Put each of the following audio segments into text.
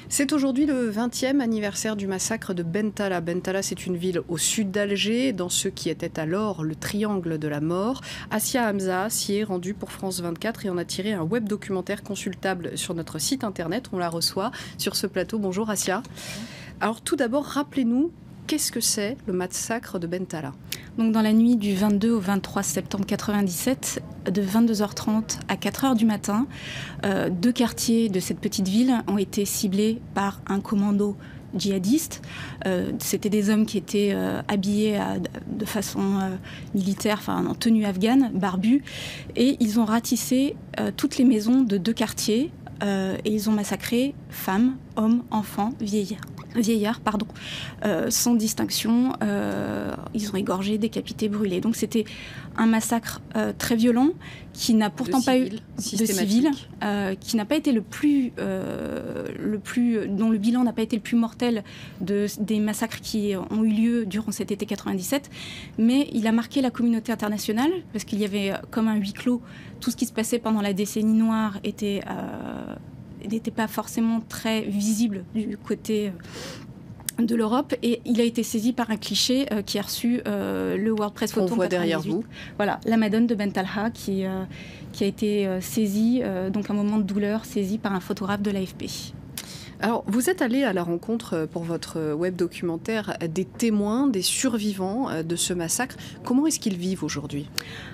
C'est aujourd'hui le 20e anniversaire du massacre de Bentala. Bentala, c'est une ville au sud d'Alger, dans ce qui était alors le triangle de la mort. Assia Hamza s'y est rendue pour France 24 et en a tiré un web documentaire consultable sur notre site internet. On la reçoit sur ce plateau. Bonjour Assia. Alors tout d'abord, rappelez-nous, qu'est-ce que c'est le massacre de Bentala ? Donc dans la nuit du 22 au 23 septembre 1997, de 22h30 à 4h du matin, deux quartiers de cette petite ville ont été ciblés par un commando djihadiste. C'était des hommes qui étaient habillés de façon militaire, enfin en tenue afghane, barbus, et ils ont ratissé toutes les maisons de deux quartiers et ils ont massacré femmes, hommes, enfants, vieillards, sans distinction. Ils ont égorgé, décapité, brûlé. Donc c'était un massacre très violent qui n'a pourtant pas eu de civils, qui n'a pas été dont le bilan n'a pas été le plus mortel des massacres qui ont eu lieu durant cet été 97, mais il a marqué la communauté internationale parce qu'il y avait comme un huis clos. Tout ce qui se passait pendant la décennie noire n'était pas forcément très visible du côté de l'Europe, et il a été saisi par un cliché qui a reçu le World Press Photo. On voit derrière vous. Voilà, la Madone de Bentalha qui a été saisie, donc un moment de douleur, saisie par un photographe de l'AFP. Alors, vous êtes allé à la rencontre pour votre web documentaire des témoins, des survivants de ce massacre. Comment est-ce qu'ils vivent aujourd'hui ?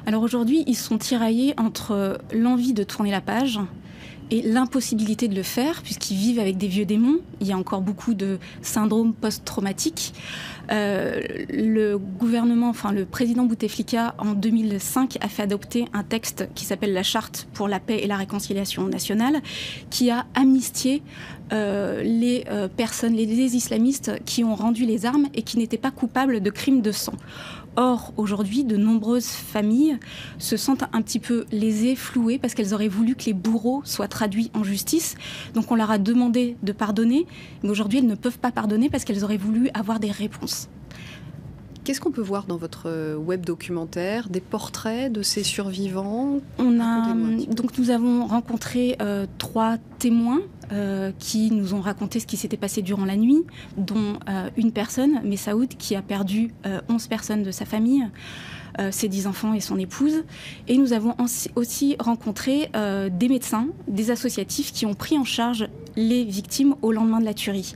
Alors aujourd'hui, ils sont tiraillés entre l'envie de tourner la page et l'impossibilité de le faire, puisqu'ils vivent avec des vieux démons. Il y a encore beaucoup de syndromes post-traumatiques. Le gouvernement, le président Bouteflika, en 2005, a fait adopter un texte qui s'appelle la Charte pour la paix et la réconciliation nationale, qui a amnistié les personnes, les islamistes qui ont rendu les armes et qui n'étaient pas coupables de crimes de sang. Or, aujourd'hui, de nombreuses familles se sentent un petit peu lésées, flouées, parce qu'elles auraient voulu que les bourreaux soient traduits en justice. Donc on leur a demandé de pardonner, mais aujourd'hui, elles ne peuvent pas pardonner parce qu'elles auraient voulu avoir des réponses. Qu'est-ce qu'on peut voir dans votre web documentaire ? Des portraits de ces survivants ? Donc nous avons rencontré 3 témoins qui nous ont raconté ce qui s'était passé durant la nuit, dont une personne, Messaoud, qui a perdu 11 personnes de sa famille, ses 10 enfants et son épouse. Et nous avons aussi rencontré des médecins, des associatifs qui ont pris en charge les victimes au lendemain de la tuerie.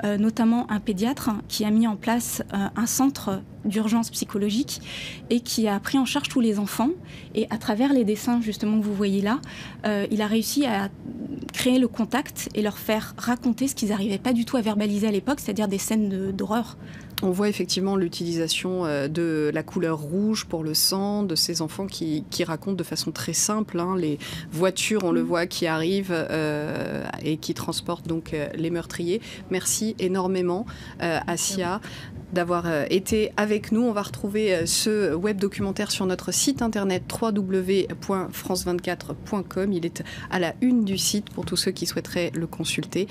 Notamment un pédiatre qui a mis en place un centre d'urgence psychologique et qui a pris en charge tous les enfants. Et à travers les dessins justement que vous voyez là, il a réussi à créer le contact et leur faire raconter ce qu'ils n'arrivaient pas du tout à verbaliser à l'époque, c'est-à-dire des scènes d'horreur. On voit effectivement l'utilisation de la couleur rouge pour le sang, de ces enfants qui racontent de façon très simple, les voitures, on le voit, qui arrivent et qui transportent donc les meurtriers. Merci énormément, Assia, d'avoir été avec nous. On va retrouver ce web documentaire sur notre site internet www.france24.com. Il est à la une du site pour tous ceux qui souhaiteraient le consulter.